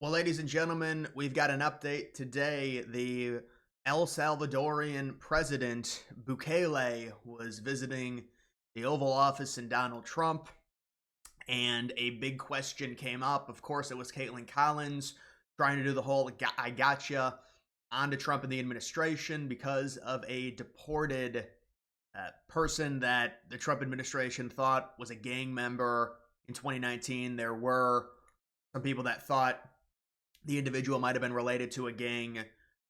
Well, ladies and gentlemen, we've got an update today. The El Salvadorian president, Bukele, was visiting the Oval Office in Donald Trump, and a big question came up. Of course, it was Caitlin Collins trying to do the whole I gotcha onto Trump and the administration because of a deported person that the Trump administration thought was a gang member in 2019. There were some people that thought the individual might have been related to a gang,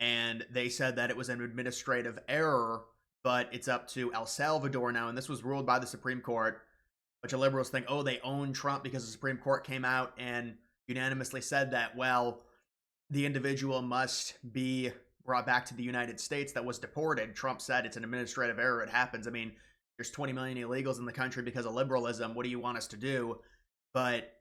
and they said that it was an administrative error, but it's up to El Salvador now, and this was ruled by the Supreme Court. A bunch of liberals think, oh, they own Trump because the Supreme Court came out and unanimously said that, well, the individual must be brought back to the United States that was deported. Trump said it's an administrative error. It happens. I mean, there's 20 million illegals in the country because of liberalism. What do you want us to do? But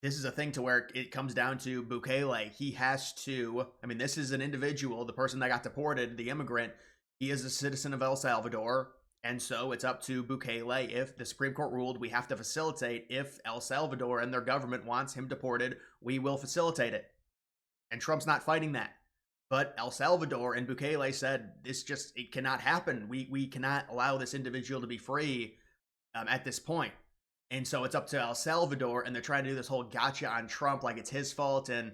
this is a thing to where it comes down to Bukele. He has to, I mean, this is an individual, the person that got deported, the immigrant, he is a citizen of El Salvador. And so it's up to Bukele. If the Supreme Court ruled we have to facilitate, if El Salvador and their government wants him deported, we will facilitate it. And Trump's not fighting that. But El Salvador and Bukele said, it cannot happen. We cannot allow this individual to be free at this point. And so it's up to El Salvador, and they're trying to do this whole gotcha on Trump like it's his fault. And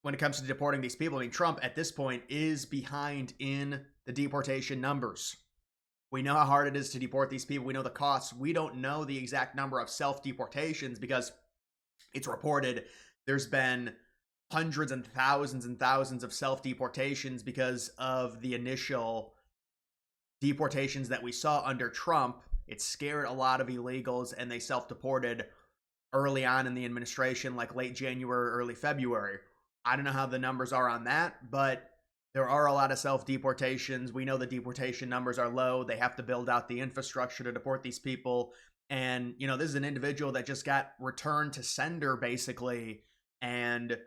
when it comes to deporting these people, I mean, Trump at this point is behind in the deportation numbers. We know how hard it is to deport these people. We know the costs. We don't know the exact number of self-deportations because it's reported there's been hundreds and thousands of self-deportations because of the initial deportations that we saw under Trump. It scared a lot of illegals, and they self-deported early on in the administration, like late January, early February. I don't know how the numbers are on that, but there are a lot of self-deportations. We know the deportation numbers are low. They have to build out the infrastructure to deport these people. And, you know, this is an individual that just got returned to sender, basically. And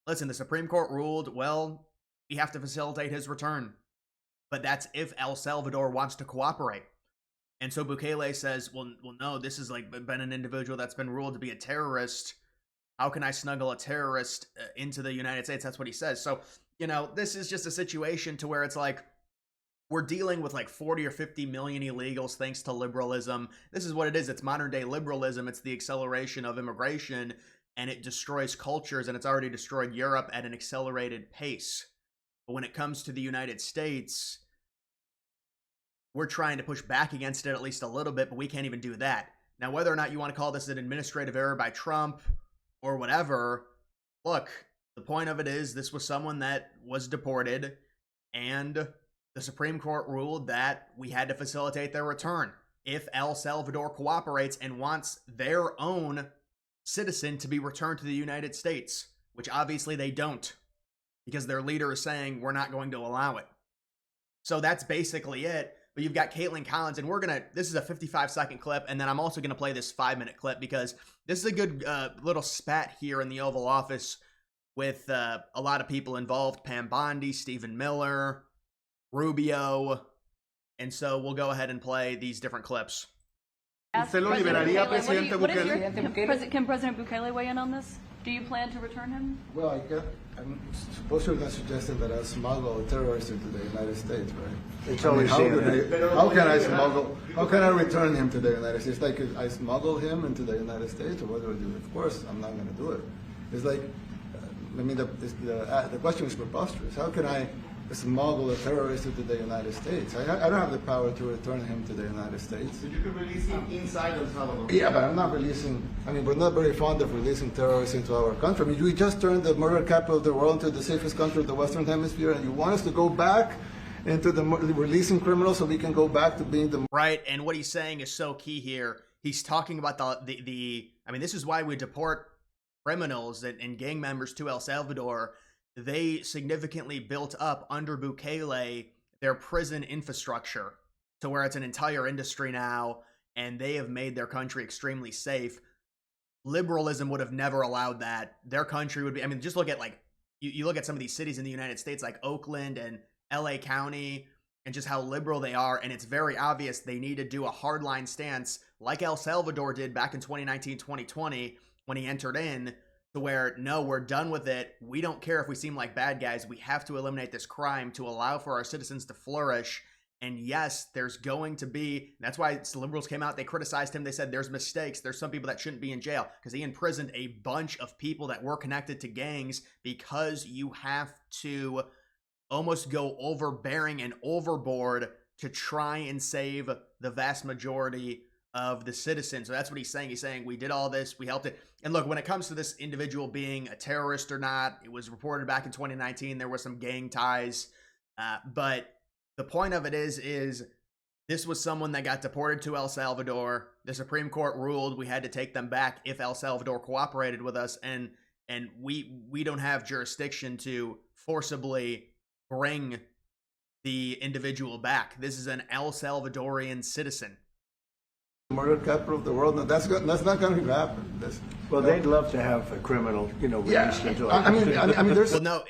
listen, the Supreme Court ruled, well, we have to facilitate his return. But that's if El Salvador wants to cooperate. And so Bukele says, well, no, this is like been an individual that's been ruled to be a terrorist. How can I snuggle a terrorist into the United States? That's what he says. So, you know, this is just a situation to where it's like, we're dealing with like 40 or 50 million illegals thanks to liberalism. This is what it is. It's modern day liberalism. It's the acceleration of immigration, and it destroys cultures, and it's already destroyed Europe at an accelerated pace. But when it comes to the United States, we're trying to push back against it at least a little bit, but we can't even do that. Now, whether or not you want to call this an administrative error by Trump or whatever, look, the point of it is this was someone that was deported, and the Supreme Court ruled that we had to facilitate their return. If El Salvador cooperates and wants their own citizen to be returned to the United States, which obviously they don't, because their leader is saying we're not going to allow it. So that's basically it. But you've got Caitlin Collins, and this is a 55-second clip, and then I'm also going to play this 5-minute clip because this is a good little spat here in the Oval Office with a lot of people involved: Pam Bondi, Stephen Miller, Rubio, and so we'll go ahead and play these different clips. ¿Usted lo liberaría, Presidente Bukele? Can President Bukele weigh in on this? Do you plan to return him? Well, I'm supposed to have suggested that I smuggle a terrorist into the United States, right? It's always how can I return him to the United States? Like, I smuggle him into the United States, or what do I do? Of course, I'm not going to do it. It's like, the question is preposterous. How can I smuggle a terrorist into the United States? I don't have the power to return him to the United States. So you can release him inside El Salvador? Yeah, but I'm not releasing, we're not very fond of releasing terrorists into our country. We just turned the murder capital of the world into the safest country of the Western Hemisphere, and you want us to go back into the releasing criminals so we can go back to being the... Right, and what he's saying is so key here. He's talking about this is why we deport criminals and gang members to El Salvador. They significantly built up under Bukele their prison infrastructure to where it's an entire industry now, and they have made their country extremely safe. Liberalism would have never allowed that. Their country would be, just look at you look at some of these cities in the United States like Oakland and LA County and just how liberal they are, and it's very obvious they need to do a hardline stance like El Salvador did back in 2019, 2020 when he entered in. to where, no, we're done with it. We don't care if we seem like bad guys. We have to eliminate this crime to allow for our citizens to flourish. And yes, there's going to be, that's why liberals came out, they criticized him. They said there's mistakes. There's some people that shouldn't be in jail because he imprisoned a bunch of people that were connected to gangs, because you have to almost go overbearing and overboard to try and save the vast majority of the citizens. So that's what he's saying. He's saying, we did all this, we helped it. And look, when it comes to this individual being a terrorist or not, it was reported back in 2019, there were some gang ties. But the point of it is this was someone that got deported to El Salvador. The Supreme Court ruled we had to take them back if El Salvador cooperated with us. And we don't have jurisdiction to forcibly bring the individual back. This is an El Salvadorian citizen. Murder capital of the world. No, that's not going to happen. Well, they'd love to have a criminal, released into I mean, there's. Well, no,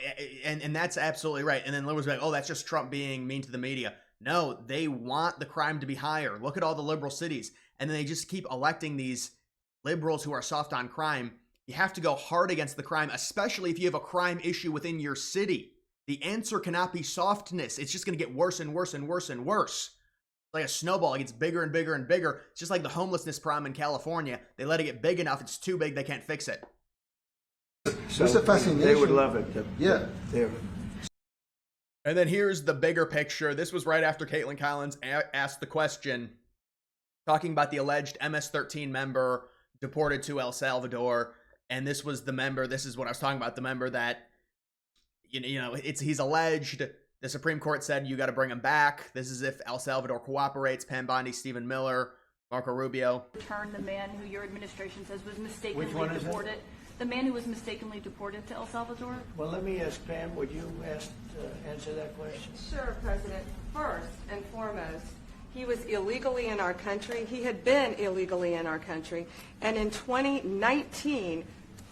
and that's absolutely right. And then liberals are like, oh, that's just Trump being mean to the media. No, they want the crime to be higher. Look at all the liberal cities, and then they just keep electing these liberals who are soft on crime. You have to go hard against the crime, especially if you have a crime issue within your city. The answer cannot be softness. It's just going to get worse and worse and worse and worse. Like a snowball, it gets bigger and bigger and bigger. It's just like the homelessness problem in California. They let it get big enough, it's too big, they can't fix it. There's a fascination. They would love it. Yeah. And then here's the bigger picture. This was right after Kaitlan Collins asked the question, talking about the alleged MS-13 member deported to El Salvador. And this was the member, this is what I was talking about, the member that, he's alleged. The Supreme Court said you got to bring him back. This is if El Salvador cooperates. Pam Bondi, Stephen Miller, Marco Rubio. Return the man who your administration says was mistakenly Which one is deported. it? The man who was mistakenly deported to El Salvador. Well, let me ask Pam, would you answer that question? Sure, President. First and foremost, he was illegally in our country. He had been illegally in our country. And in 2019,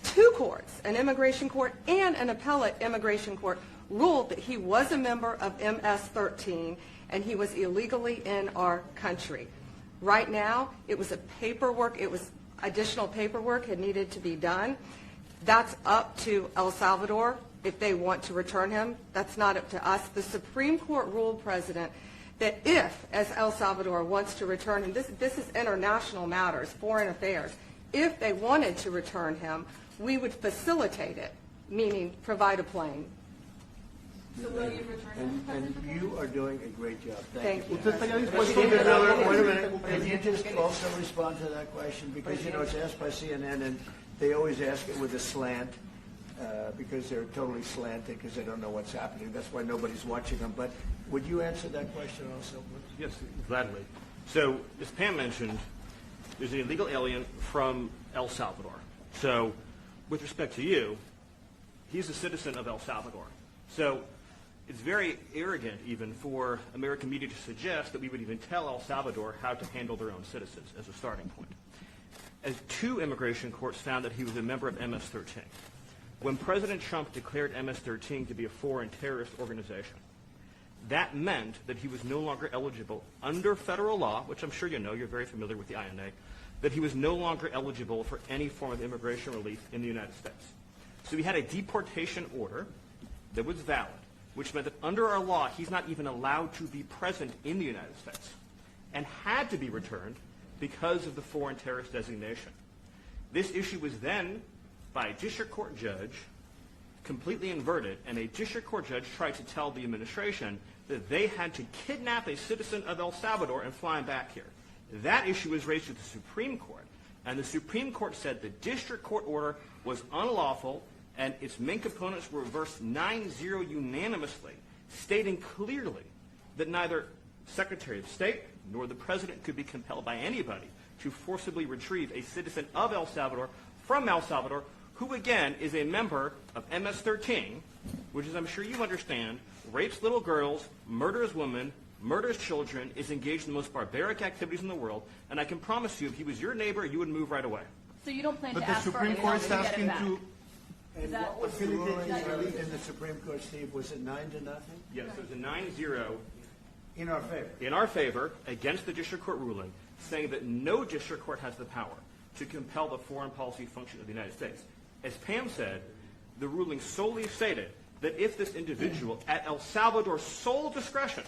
two courts, an immigration court and an appellate immigration court, ruled that he was a member of MS-13 and he was illegally in our country. Right now, it was additional paperwork had needed to be done. That's up to El Salvador if they want to return him. That's not up to us. The Supreme Court ruled, President, that if, as El Salvador wants to return him, this is international matters, foreign affairs, if they wanted to return him, we would facilitate it, meaning provide a plane. So will you return him? And you are doing a great job. Thank you. Wait a minute. Can you just also respond to that question? Because, it's asked by CNN, and they always ask it with a slant, because they're totally slanted because they don't know what's happening. That's why nobody's watching them. But would you answer that question also, please? Yes, gladly. So, as Pam mentioned, there's an illegal alien from El Salvador. So, with respect to you, he's a citizen of El Salvador. So, it's very arrogant even for American media to suggest that we would even tell El Salvador how to handle their own citizens as a starting point. As two immigration courts found that he was a member of MS-13. When President Trump declared MS-13 to be a foreign terrorist organization, that meant that he was no longer eligible under federal law, which I'm sure you know, you're very familiar with the INA, that he was no longer eligible for any form of immigration relief in the United States. So we had a deportation order that was valid, which meant that under our law, he's not even allowed to be present in the United States and had to be returned because of the foreign terrorist designation. This issue was then, by a district court judge, completely inverted, and a district court judge tried to tell the administration that they had to kidnap a citizen of El Salvador and fly him back here. That issue was raised to the Supreme Court, and the Supreme Court said the district court order was unlawful, and its main components were reversed 9-0 unanimously, stating clearly that neither Secretary of State nor the President could be compelled by anybody to forcibly retrieve a citizen of El Salvador from El Salvador, who again is a member of MS-13, which, as I'm sure you understand, rapes little girls, murders women, murders children, is engaged in the most barbaric activities in the world, and I can promise you if he was your neighbor, you would move right away. So you don't plan But to the ask for Supreme any Court help is to get asking him back? to. And that- what was the is ruling that- in the Supreme Court, Steve? Was it 9-0? Yes, it was a 9-0 In our favor. in our favor against the district court ruling, saying that no district court has the power to compel the foreign policy function of the United States. As Pam said, the ruling solely stated that if this individual, at El Salvador's sole discretion,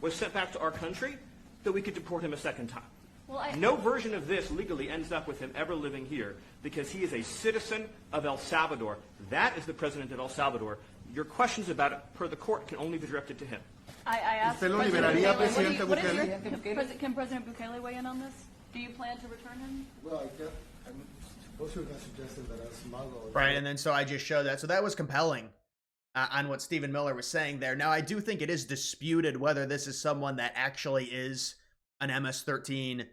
was sent back to our country, that we could deport him a second time. Well, No version of this legally ends up with him ever living here because he is a citizen of El Salvador. That is the president of El Salvador. Your questions about it, per the court, can only be directed to him. I asked ¿Usted lo President liberaría, Bukele, what is Presidente can President Bukele weigh in on this? Do you plan to return him? Well, I suppose you're going to suggest that I smuggle. Right, and then so I just showed that. So that was compelling on what Stephen Miller was saying there. Now, I do think it is disputed whether this is someone that actually is an MS-13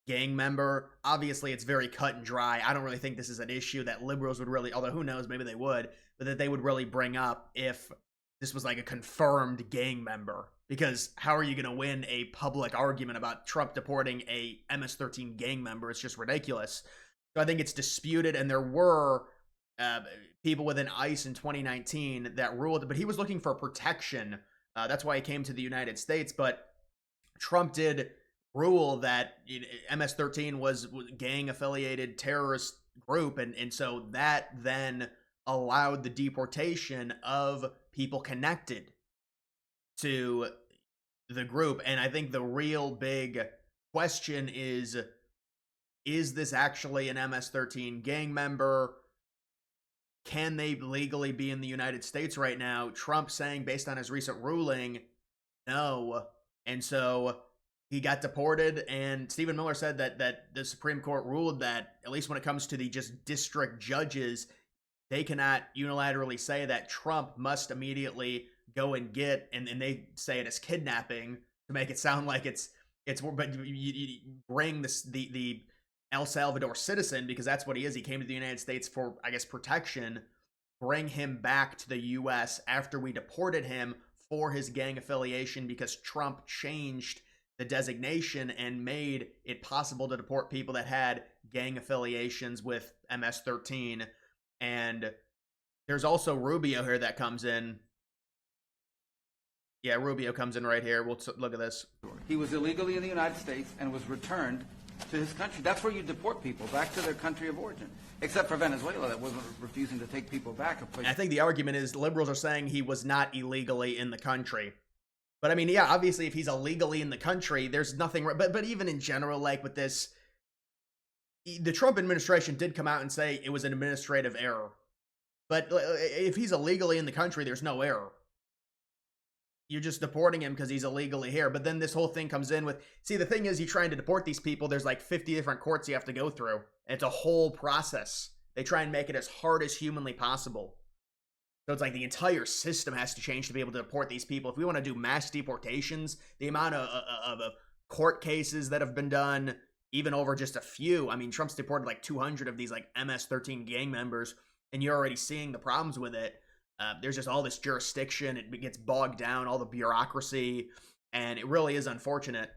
gang member. Obviously, it's very cut and dry. I don't really think this is an issue that liberals would really, although who knows, maybe they would, but that they would really bring up if this was like a confirmed gang member. Because how are you going to win a public argument about Trump deporting a MS-13 gang member? It's just ridiculous. So I think it's disputed, and there were people within ICE in 2019 that ruled, but he was looking for protection. That's why he came to the United States. But Trump did rule that MS-13 was gang-affiliated terrorist group, and so that then allowed the deportation of people connected to the group. And I think the real big question is this actually an MS-13 gang member? Can they legally be in the United States right now? Trump saying, based on his recent ruling, no. And so he got deported, and Stephen Miller said that the Supreme Court ruled that, at least when it comes to the just district judges, they cannot unilaterally say that Trump must immediately go and get, and they say it as kidnapping to make it sound like it's but you bring the El Salvador citizen, because that's what he is. He came to the United States for, I guess, protection. Bring him back to the U.S. after we deported him for his gang affiliation, because Trump changed the designation and made it possible to deport people that had gang affiliations with MS-13. And there's also Rubio here that comes in. Yeah, Rubio comes in right here. We'll look at this. He was illegally in the United States and was returned to his country. That's where you deport people, back to their country of origin. Except for Venezuela, that wasn't refusing to take people back. I think the argument is liberals are saying he was not illegally in the country. But I mean, yeah, obviously if he's illegally in the country, there's nothing, but even in general, like with this, the Trump administration did come out and say it was an administrative error. But if he's illegally in the country, there's no error. You're just deporting him because he's illegally here. But then this whole thing comes in with, see, the thing is, you're trying to deport these people. There's like 50 different courts you have to go through. And it's a whole process. They try and make it as hard as humanly possible. So it's like the entire system has to change to be able to deport these people. If we want to do mass deportations, the amount of court cases that have been done, even over just a few. I mean, Trump's deported like 200 of these like MS-13 gang members, and you're already seeing the problems with it. There's just all this jurisdiction. It gets bogged down, all the bureaucracy, and it really is unfortunate.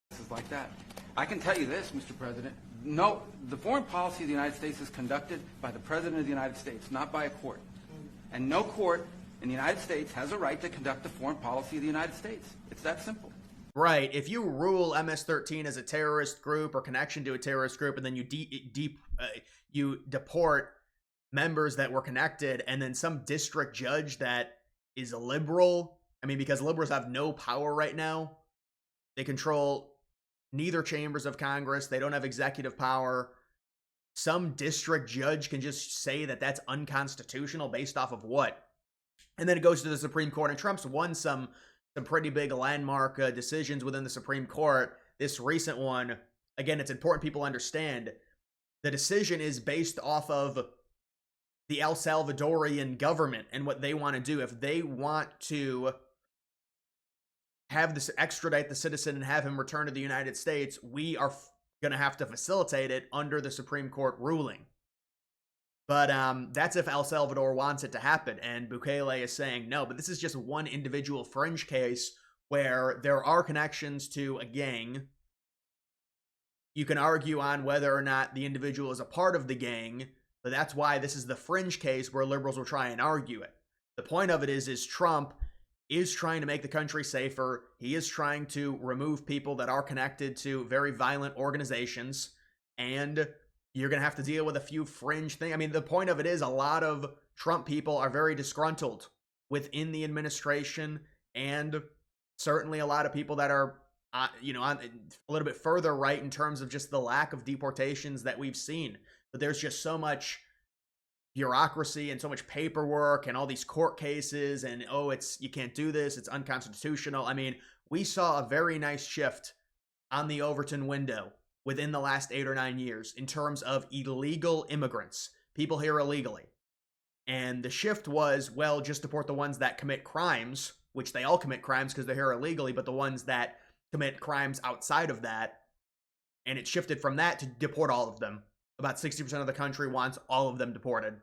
This is like that. I can tell you this, Mr. President. No, the foreign policy of the United States is conducted by the President of the United States, not by a court. And no court in the United States has a right to conduct the foreign policy of the United States. It's that simple. Right. If you rule MS-13 as a terrorist group or connection to a terrorist group, and then you deport members that were connected, and then some district judge that is a liberal, I mean, because liberals have no power right now. They control neither chambers of Congress. They don't have executive power. Some district judge can just say that that's unconstitutional based off of what? And then it goes to the Supreme Court, and Trump's won some pretty big landmark decisions within the Supreme Court. This recent one, again, it's important people understand, the decision is based off of the El Salvadorian government and what they want to do. If they want to have this, extradite the citizen and have him return to the United States, we are going to have to facilitate it under the Supreme Court ruling. But that's if El Salvador wants it to happen, and Bukele is saying no. But this is just one individual fringe case where there are connections to a gang. You can argue on whether or not the individual is a part of the gang, but that's why this is the fringe case where liberals will try and argue it. The point of it is Trump is trying to make the country safer. He is trying to remove people that are connected to very violent organizations, and you're going to have to deal with a few fringe things. I mean, the point of it is a lot of Trump people are very disgruntled within the administration, and certainly a lot of people that are, on a little bit further right in terms of just the lack of deportations that we've seen. But there's just so much bureaucracy and so much paperwork and all these court cases and, you can't do this, it's unconstitutional. I mean, we saw a very nice shift on the Overton window within the last 8 or 9 years in terms of illegal immigrants, people here illegally. And the shift was, well, just deport the ones that commit crimes, which they all commit crimes because they're here illegally, but the ones that commit crimes outside of that. And it shifted from that to deport all of them. About 60% of the country wants all of them deported.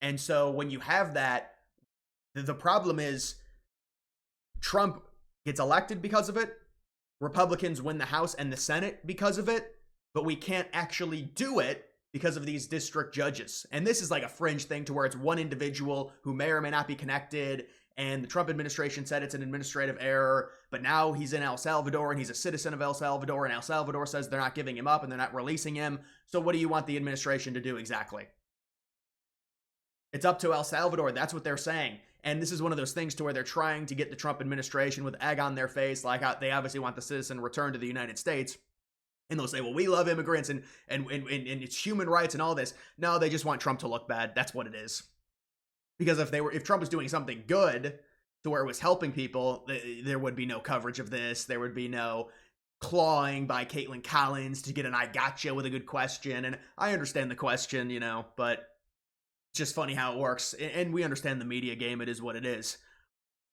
And so when you have that, the problem is Trump gets elected because of it. Republicans win the House and the Senate because of it, but we can't actually do it because of these district judges. And this is like a fringe thing to where it's one individual who may or may not be connected, and the Trump administration said it's an administrative error, but now he's in El Salvador and he's a citizen of El Salvador, and El Salvador says they're not giving him up and they're not releasing him. So what do you want the administration to do exactly? It's up to El Salvador. That's what they're saying. And this is one of those things to where they're trying to get the Trump administration with egg on their face, like they obviously want the citizen returned to the United States. And they'll say, well, we love immigrants and it's human rights and all this. No, they just want Trump to look bad. That's what it is. Because if Trump was doing something good to where it was helping people, there would be no coverage of this. There would be no clawing by Kaitlan Collins to get an I gotcha with a good question. And I understand the question, but it's just funny how it works. And we understand the media game. It is what it is.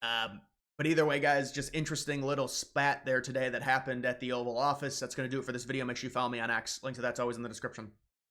But either way, guys, just interesting little spat there today that happened at the Oval Office. That's going to do it for this video. Make sure you follow me on X. Link to that's always in the description.